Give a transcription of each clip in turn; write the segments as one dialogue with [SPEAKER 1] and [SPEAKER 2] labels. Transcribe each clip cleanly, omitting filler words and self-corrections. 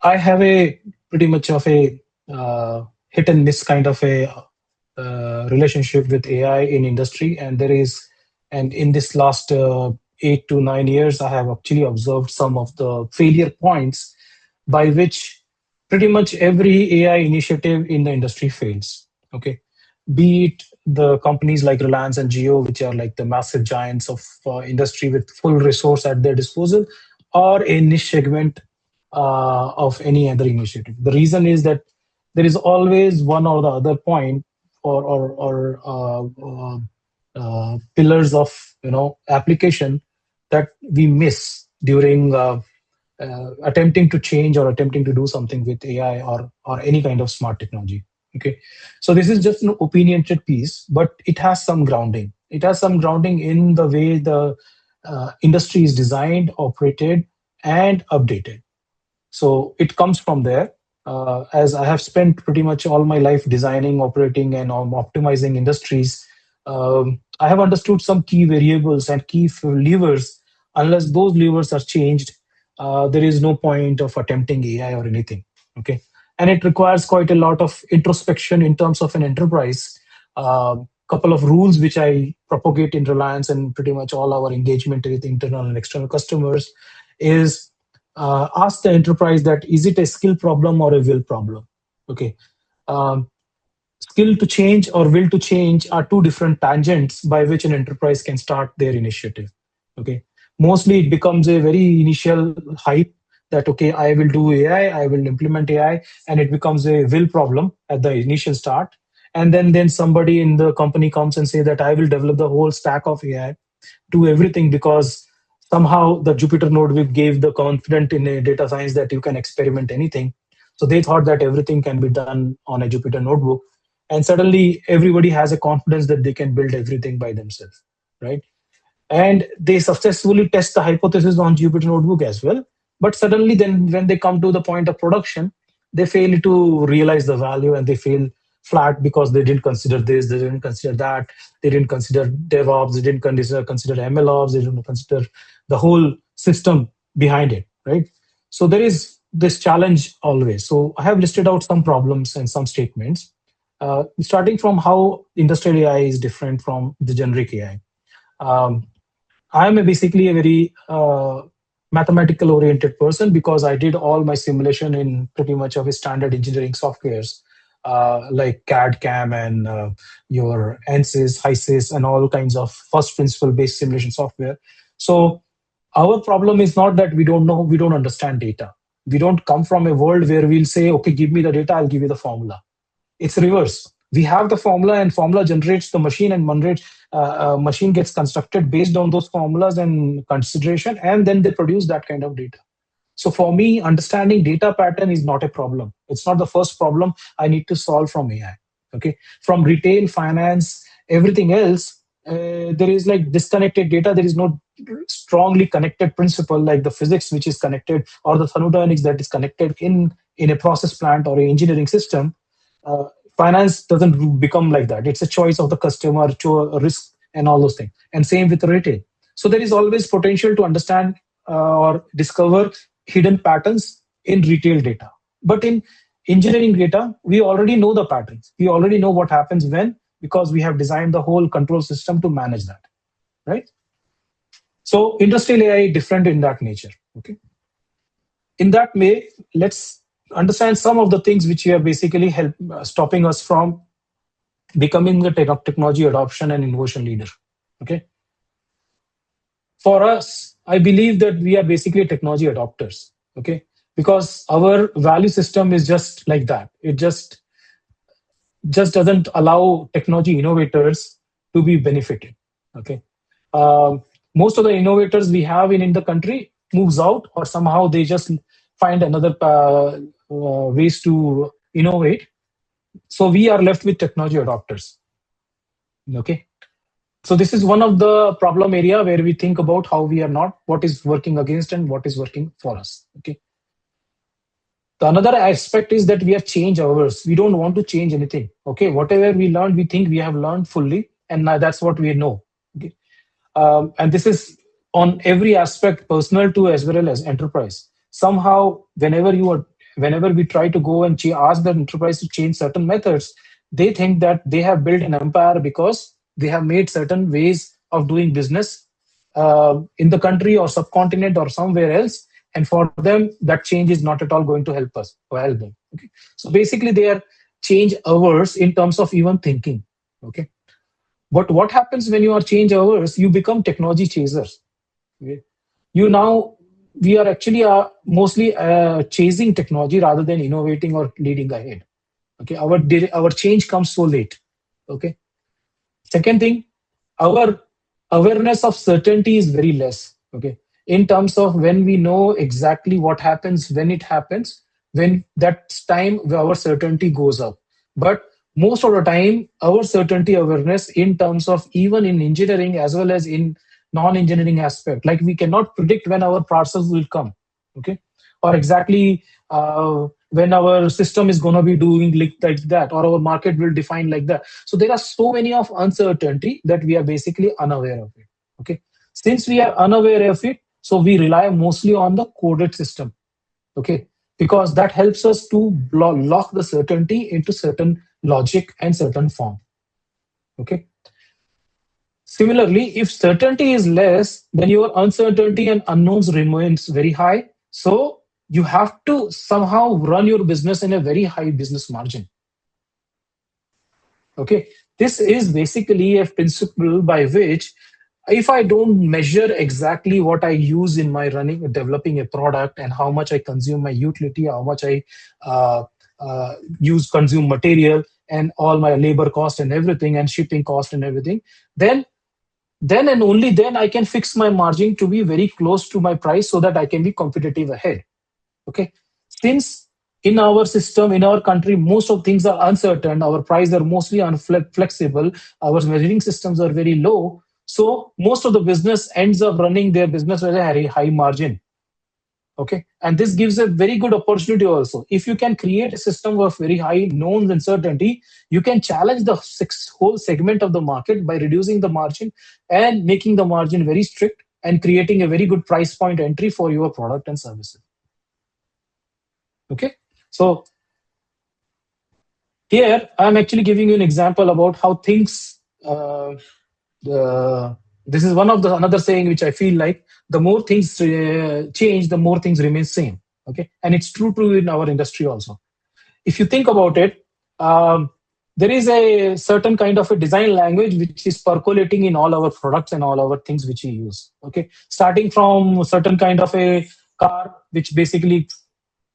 [SPEAKER 1] I have a pretty much of a hit and miss kind of a relationship with AI in industry, and and in this last 8 to 9 years, I have actually observed some of the failure points by which pretty much every AI initiative in the industry fails. Okay, be it the companies like Reliance and Jio, which are like the massive giants of industry with full resource at their disposal, or a niche segment of any other initiative. The reason is that there is always one or the other point or pillars of application that we miss during attempting to change or attempting to do something with AI or any kind of smart technology. Okay, so this is just an opinionated piece, but it has some grounding. It has some grounding in the way the industry is designed, operated, and updated. So it comes from there. As I have spent pretty much all my life designing, operating, and optimizing industries, I have understood some key variables and key levers. Unless those levers are changed, there is no point of attempting AI or anything. Okay, and it requires quite a lot of introspection in terms of an enterprise. Couple of rules which I propagate in Reliance and pretty much all our engagement with internal and external customers is ask the enterprise that is it a skill problem or a will problem. Okay, um, skill to change or will to change are two different tangents by which an enterprise can start their initiative. Okay, mostly it becomes a very initial hype that okay, I will do AI, I will implement AI, and it becomes a will problem at the initial start. And then somebody in the company comes and say that I will develop the whole stack of AI, do everything, because somehow the Jupyter notebook gave the confidence in a data science that you can experiment anything. So they thought that everything can be done on a Jupyter notebook, and suddenly everybody has a confidence that they can build everything by themselves, right? And they successfully test the hypothesis on Jupyter notebook as well. But suddenly then when they come to the point of production, they fail to realize the value, and they fail flat because they didn't consider this, they didn't consider that, they didn't consider DevOps, they didn't consider MLOps, they didn't consider the whole system behind it, right? So there is this challenge always. So I have listed out some problems and some statements, starting from how industrial AI is different from the generic AI. Um, I'm basically a very mathematical oriented person because I did all my simulation in pretty much of a standard engineering softwares like CAD, CAM, and your ANSYS, HYSYS, and all kinds of first principle based simulation software. So our problem is not that we don't know, we don't understand data. We don't come from a world where we'll say, okay, give me the data, I'll give you the formula. It's reverse. We have the formula, and formula generates the machine, and machine gets constructed based on those formulas and consideration, and then they produce that kind of data. So for me, understanding data pattern is not a problem. It's not the first problem I need to solve from AI. Okay, from retail, finance, everything else, there is like disconnected data. There is no strongly connected principle like the physics which is connected, or the thermodynamics that is connected in a process plant or a engineering system. uh, Finance doesn't become like that. It's a choice of the customer, risk, and all those things. And same with retail. So there is always potential to understand or discover hidden patterns in retail data. But in engineering data, we already know the patterns. We already know what happens when, because we have designed the whole control system to manage that, right? So industrial AI different in that nature. Okay. In that way, let's understand some of the things which are basically help stopping us from becoming the technology adoption and innovation leader. Okay, for us, I believe that we are basically technology adopters. Okay, because our value system is just like that. It just doesn't allow technology innovators to be benefited. Okay, most of the innovators we have in the country moves out, or somehow they just find another ways to innovate. So we are left with technology adopters. Okay, so this is one of the problem area where we think about how we are not, what is working against and what is working for us. Okay, the another aspect is that we have changed ours. We don't want to change anything. Okay, whatever we learned, we think we have learned fully, and now that's what we know. Okay, and this is on every aspect, personal to as well as enterprise. Somehow, whenever you are whenever we try to go and ask the enterprise to change certain methods, they think that they have built an empire because they have made certain ways of doing business in the country or subcontinent or somewhere else. And for them, that change is not at all going to help us or help them. Okay. So basically, they are change averse in terms of even thinking. Okay. But what happens when you are change averse? You become technology chasers. Okay. You now we are actually mostly chasing technology rather than innovating or leading ahead. Okay, our change comes so late. Okay. Second thing, our awareness of certainty is very less. Okay, in terms of when we know exactly what happens when it happens, when that's time where our certainty goes up. But most of the time, our certainty awareness in terms of even in engineering as well as in non-engineering aspect, like we cannot predict when our parcels will come. Okay, or exactly when our system is going to be doing like that, or our market will define like that. So there are so many of uncertainty that we are basically unaware of it. Okay, since we are unaware of it, so we rely mostly on the coded system. Okay, because that helps us to lock the certainty into certain logic and certain form. Okay, similarly, if certainty is less, then your uncertainty and unknowns remains very high. So you have to somehow run your business in a very high business margin. Okay, this is basically a principle by which if I don't measure exactly what I use in my running, developing a product, and how much I consume my utility, how much I uh, use consume material, and all my labor cost and everything, and shipping cost and everything, then and only then I can fix my margin to be very close to my price so that I can be competitive ahead. Okay. Since in our system, in our country, most of things are uncertain, our prices are mostly unflexible, our measuring systems are very low. So most of the business ends up running their business with a very high margin. Okay. And this gives a very good opportunity also. If you can create a system of very high knowns and certainty, you can challenge the whole segment of the market by reducing the margin and making the margin very strict and creating a very good price point entry for your product and services. Okay. So here I'm actually giving you an example about how things this is one of the another saying which I feel like the more things change, the more things remain same. Okay, and it's true in our industry also. If you think about it, um, there is a certain kind of a design language which is percolating in all our products and all our things which we use. Okay, starting from certain kind of a car which basically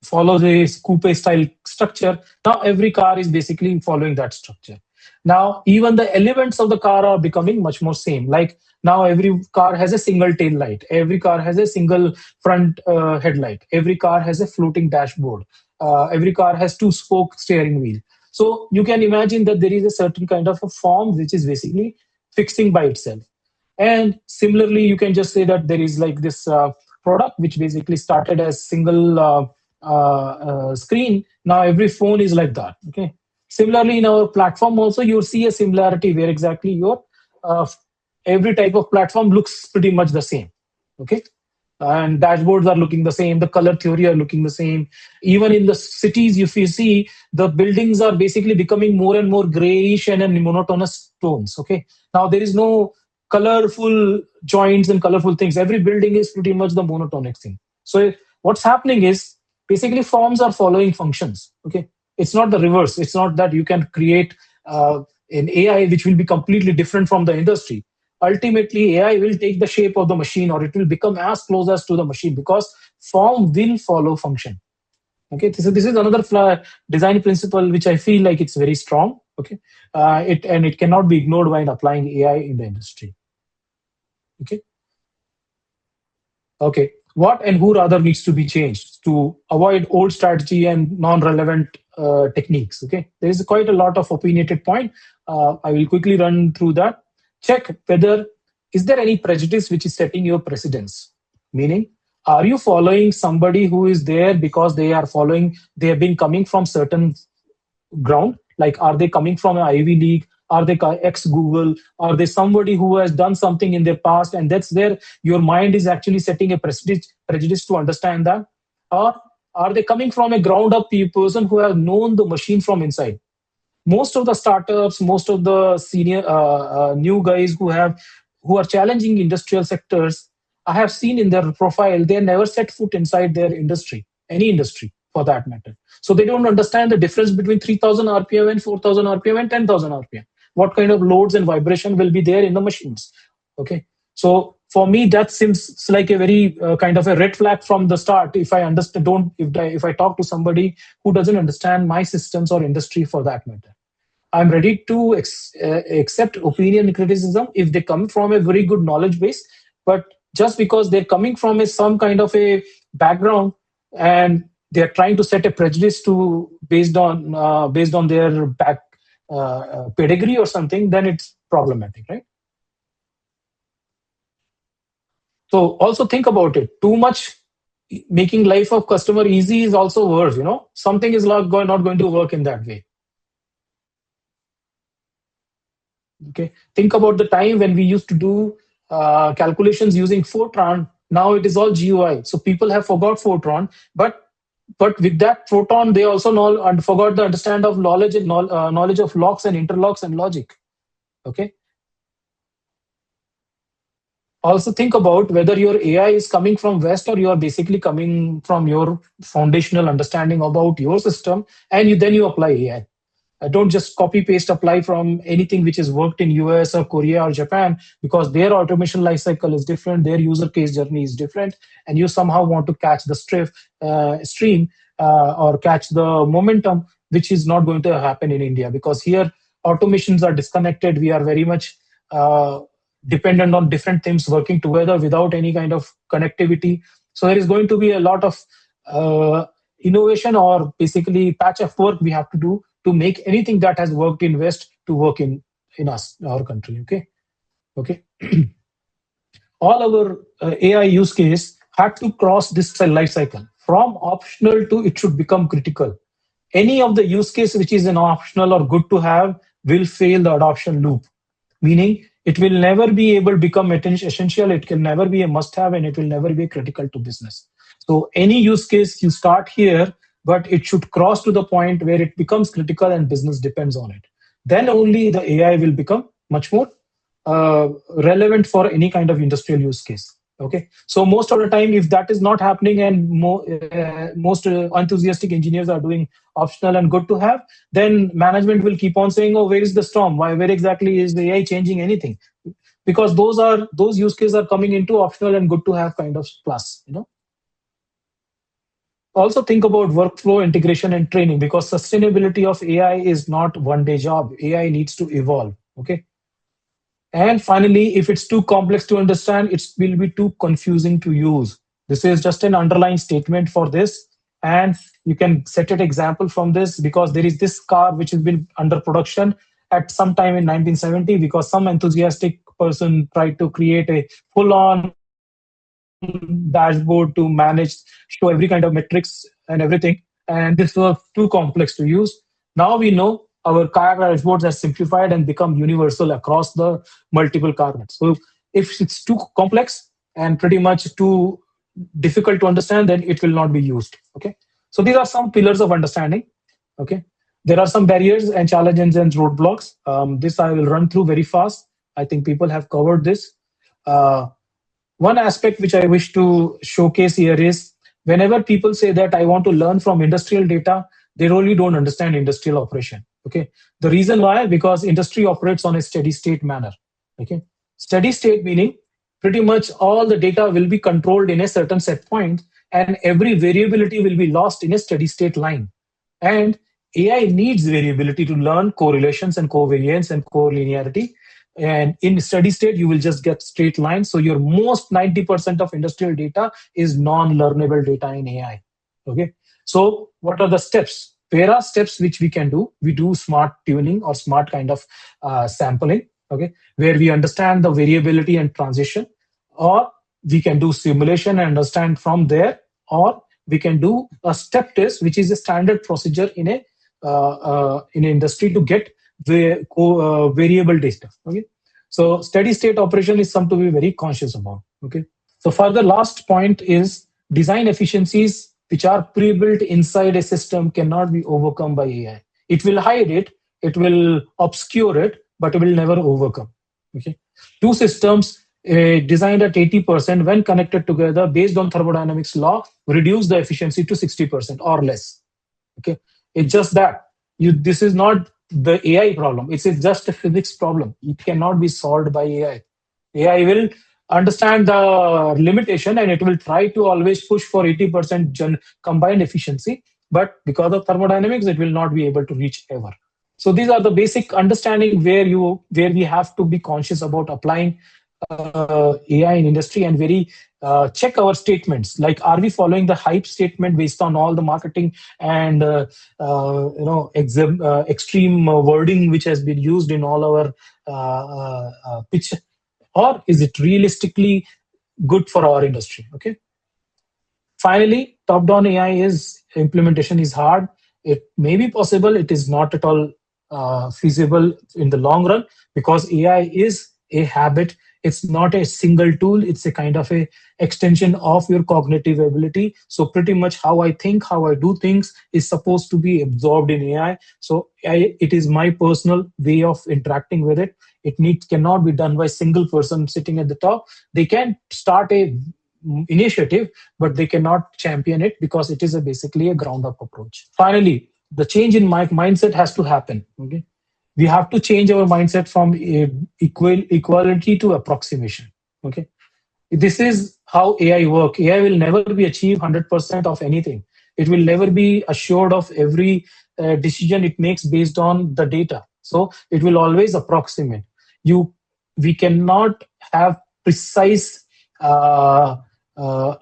[SPEAKER 1] follows a coupe style structure. Now every car is basically following that structure. Now even the elements of the car are becoming much more same. Like now every car has a single tail light, every car has a single front headlight, every car has a floating dashboard, every car has two spoke steering wheel. So you can imagine that there is a certain kind of a form which is basically fixing by itself. And similarly, you can just say that there is like this product which basically started as single screen. Now every phone is like that. Okay. Similarly, in our platform also, you'll see a similarity where exactly your uh, every type of platform looks pretty much the same. Okay, and dashboards are looking the same, the color theory are looking the same. Even in the cities, if you see, the buildings are basically becoming more and more grayish and in monotonous tones. Okay, now there is no colorful joints and colorful things. Every building is pretty much the monotonic thing. So what's happening is basically forms are following functions. Okay, it's not the reverse. It's not that you can create an AI which will be completely different from the industry. Ultimately AI will take the shape of the machine, or it will become as close as to the machine, because form will follow function. Okay, this is another design principle which I feel like it's very strong. Okay, it cannot be ignored while applying AI in the industry. Okay. Okay, what and who rather needs to be changed to avoid old strategy and non-relevant techniques? Okay, there is quite a lot of opinionated point. I will quickly run through that. Check whether is there any prejudice which is setting your precedence. Meaning, are you following somebody who is there because they are following? They have been coming from certain ground. Like, are they coming from an Ivy League? Are they ex Google? Are they somebody who has done something in their past, and that's where your mind is actually setting a prejudice to understand that? Or Are they coming from a ground up person who have known the machine from inside? Most of the startups, most of the senior new guys who are challenging industrial sectors, I have seen in their profile they never set foot inside their industry, any industry for that matter. So they don't understand the difference between 3000 rpm and 4000 rpm and 10,000 rpm. What kind of loads and vibration will be there in the machines? Okay, so for me that seems like a very kind of a red flag from the start. If I understand, don't if I talk to somebody who doesn't understand my systems or industry for that matter, I'm ready to accept opinion and criticism if they come from a very good knowledge base. But just because they're coming from some kind of a background and they're trying to set a prejudice to based on their pedigree or something, then it's problematic, right? So also think about it. Too much making life of customer easy is also worse. Something is not going to work in that way. Okay, think about the time when we used to do calculations using Fortran. Now it is all GUI. So people have forgot Fortran, but with that Fortran, they also know and forgot the understand of knowledge and knowledge of locks and interlocks and logic. Okay. Also think about whether your AI is coming from West or you are basically coming from your foundational understanding about your system, and then you apply AI. Don't just copy paste apply from anything which is worked in US or Korea or Japan, because their automation lifecycle is different, their user case journey is different, and you somehow want to catch the stream or catch the momentum, which is not going to happen in India, because here automations are disconnected. We are very much dependent on different things working together without any kind of connectivity. So there is going to be a lot of innovation or basically patch of work we have to do to make anything that has worked in West to work in our country. Okay. All our AI use case had to cross this life cycle from optional to it should become critical. Any of the use case which is an optional or good to have will fail the adoption loop, meaning it will never be able to become essential, it can never be a must have, and it will never be critical to business. So any use case you start here, but it should cross to the point where it becomes critical and business depends on it. Then only the AI will become much more relevant for any kind of industrial use case. Okay, so most of the time, if that is not happening and most enthusiastic engineers are doing optional and good to have, then management will keep on saying, "Oh, where is the storm? Where exactly is the AI changing anything?" Because those use cases are coming into optional and good to have kind of class. Also think about workflow integration and training, because sustainability of AI is not one day job. AI needs to evolve. Okay. And finally, if it's too complex to understand, it will be too confusing to use. This is just an underlying statement for this. And you can set an example from this, because there is this car which has been under production at some time in 1970, because some enthusiastic person tried to create a full on dashboard to manage, show every kind of metrics and everything. And this was too complex to use. Now we know our car dashboards are simplified and become universal across the multiple car nets. So if it's too complex and pretty much too difficult to understand, then it will not be used. Okay. So these are some pillars of understanding. Okay. There are some barriers and challenges and roadblocks. This I will run through very fast. I think people have covered this. Uh, One aspect which I wish to showcase here is whenever people say that I want to learn from industrial data, they really don't understand industrial operation. Okay. The reason why, because industry operates on a steady state manner. Okay. Steady state meaning pretty much all the data will be controlled in a certain set point and every variability will be lost in a steady state line. And AI needs variability to learn correlations and covariance and collinearity. And in steady state, you will just get straight lines. So your most 90% of industrial data is non-learnable data in AI. Okay. So what are the steps? There are steps which we can do. We do smart tuning or smart kind of sampling. Okay. Where we understand the variability and transition, or we can do simulation and understand from there, or we can do a step test, which is a standard procedure in an industry to get the variable data. Okay, so steady state operation is something to be very conscious about. Okay, so further last point is design efficiencies. which are pre-built inside a system cannot be overcome by AI. It will hide it, it will obscure it, but it will never overcome. Okay, two systems designed at 80% when connected together based on thermodynamics law reduce the efficiency to 60% or less. Okay, it's just that this is not the AI problem. It's just a physics problem. It cannot be solved by AI. AI will understand the limitation and it will try to always push for 80% combined efficiency. But because of thermodynamics, it will not be able to reach ever. So these are the basic understanding where we have to be conscious about applying AI in industry and very check our statements. Like, are we following the hype statement based on all the marketing and extreme wording which has been used in all our pitch, or is it realistically good for our industry? Okay. Finally, top-down AI is implementation is hard. It may be possible. It is not at all feasible in the long run because AI is a habit. It's not a single tool. It's a kind of a extension of your cognitive ability. So pretty much how I think, how I do things is supposed to be absorbed in AI. So it is my personal way of interacting with it. Cannot be done by single person sitting at the top. They can start a initiative, but they cannot champion it because it is basically a ground up approach. Finally, the change in my mindset has to happen. Okay, we have to change our mindset from equality to approximation. Okay, this is how AI work. AI will never be achieve 100% of anything. It will never be assured of every decision it makes based on the data. So it will always approximate. We cannot have precise uh, 100%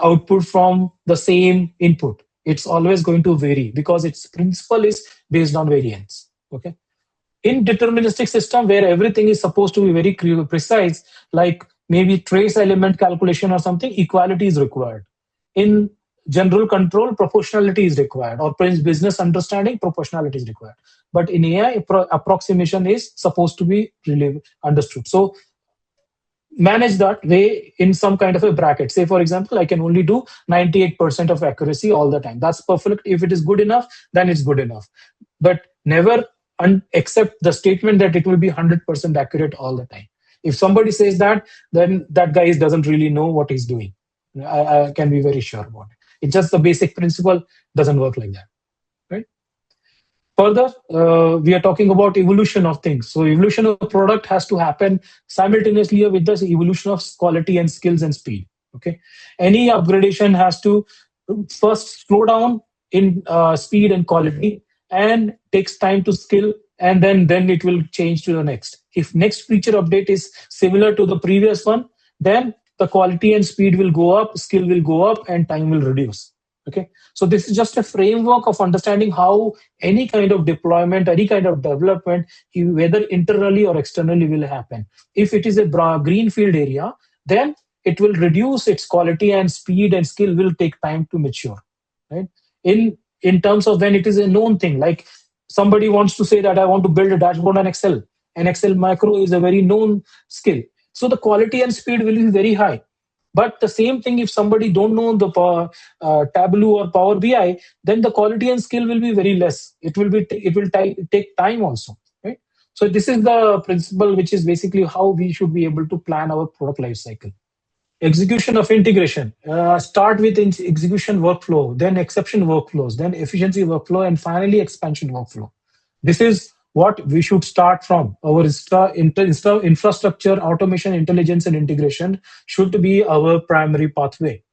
[SPEAKER 1] output from the same input. It's always going to vary because its principle is based on variance. Okay, in deterministic system where everything is supposed to be very precise, like maybe trace element calculation or something, equality is required. In general control, proportionality is required, or business understanding, proportionality is required. But in AI, approximation is supposed to be really understood. So manage that way in some kind of a bracket. Say, for example, I can only do 98% of accuracy all the time. That's perfect. If it is good enough, then it's good enough. But never accept the statement that it will be 100% accurate all the time. If somebody says that, then that guy doesn't really know what he's doing. I can be very sure about it. It's just the basic principle doesn't work like that. Right? Further, we are talking about evolution of things. So evolution of the product has to happen simultaneously with the evolution of quality and skills and speed. Okay, any upgradation has to first slow down in speed and quality, and takes time to skill, and then it will change to the next. If next feature update is similar to the previous one, then the quality and speed will go up, skill will go up, and time will reduce. Okay, so this is just a framework of understanding how any kind of deployment, any kind of development, whether internally or externally, will happen. If it is a greenfield area, then it will reduce its quality, and speed and skill will take time to mature. Right? In terms of when it is a known thing, like somebody wants to say that I want to build a dashboard on Excel, and Excel macro is a very known skill. So the quality and speed will be very high. But the same thing, if somebody don't know the Tableau or Power BI, then the quality and skill will be very less. It will take time also, right? So this is the principle, which is basically how we should be able to plan our product life cycle. Execution of integration. Start with execution workflow, then exception workflows, then efficiency workflow, and finally expansion workflow. This is what we should start from. Our infrastructure, automation, intelligence, and integration should be our primary pathway.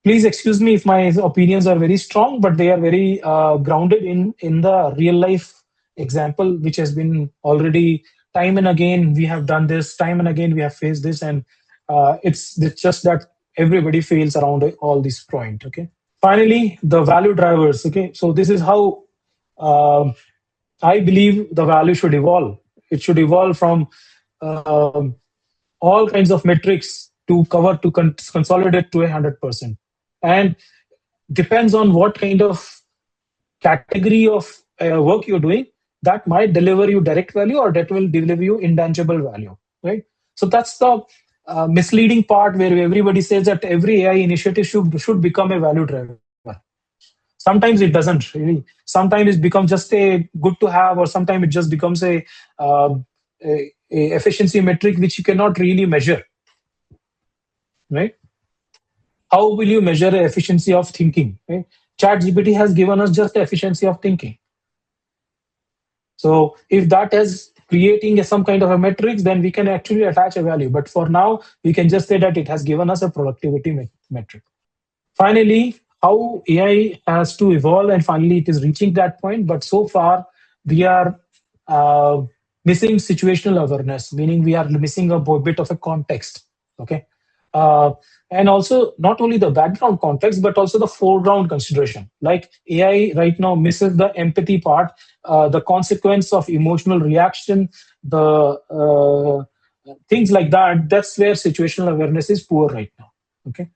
[SPEAKER 1] Please excuse me if my opinions are very strong, but they are very grounded in the real life example, which has been already time and again we have done this, time and again we have faced this, and it's just that everybody fails around all these point. Okay. Finally, the value drivers. Okay, so this is how um I believe the value should evolve. It should evolve from um all kinds of metrics to cover to consolidate to 100%, and depends on what kind of category of work you're doing. That might deliver you direct value, or that will deliver you intangible value. Right. So that's the misleading part where everybody says that every AI initiative should become a value driver. Sometimes it doesn't really. Sometimes it becomes just a good to have, or sometimes it just becomes uh, a efficiency metric which you cannot really measure, right? How will you measure the efficiency of thinking? Right? Chat GPT has given us just the efficiency of thinking. So if that is creating some kind of a metrics, then we can actually attach a value. But for now, we can just say that it has given us a productivity metric. Finally, how AI has to evolve, and finally it is reaching that point. But so far, we are uh, missing situational awareness, meaning we are missing a bit of a context. Okay. Uh, and also not only the background context, but also the foreground consideration. Like AI right now misses the empathy part, the consequence of emotional reaction, the things like that. That's where situational awareness is poor right now. Okay.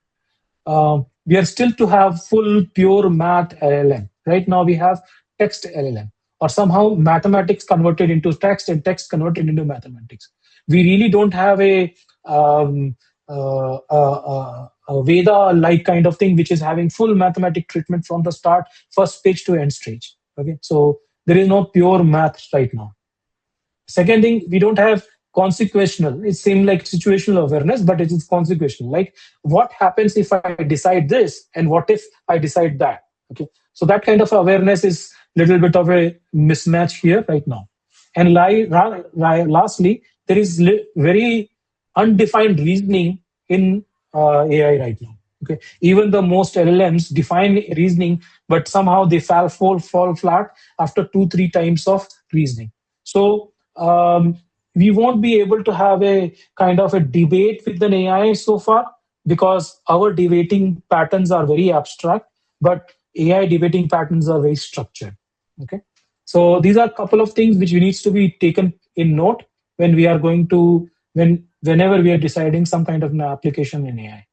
[SPEAKER 1] We are still to have full pure math LLM. Right now we have text LLM, or somehow mathematics converted into text and text converted into mathematics. We really don't have um, a Veda-like kind of thing, which is having full mathematic treatment from the start, first page to end stage. Okay, so there is no pure math right now. Second thing, we don't have consequential. It seems like situational awareness, but it is consequential. Like, what happens if I decide this, and what if I decide that? Okay, so that kind of awareness is little bit of a mismatch here right now. And lastly, there is very undefined reasoning in AI right now. Okay, even the most LLMs define reasoning, but somehow they fall flat after 2-3 times of reasoning. So we won't be able to have a kind of a debate with an AI so far, because our debating patterns are very abstract, but AI debating patterns are very structured. Okay, so these are a couple of things which needs to be taken in note when we are going to whenever we are deciding some kind of an application in AI.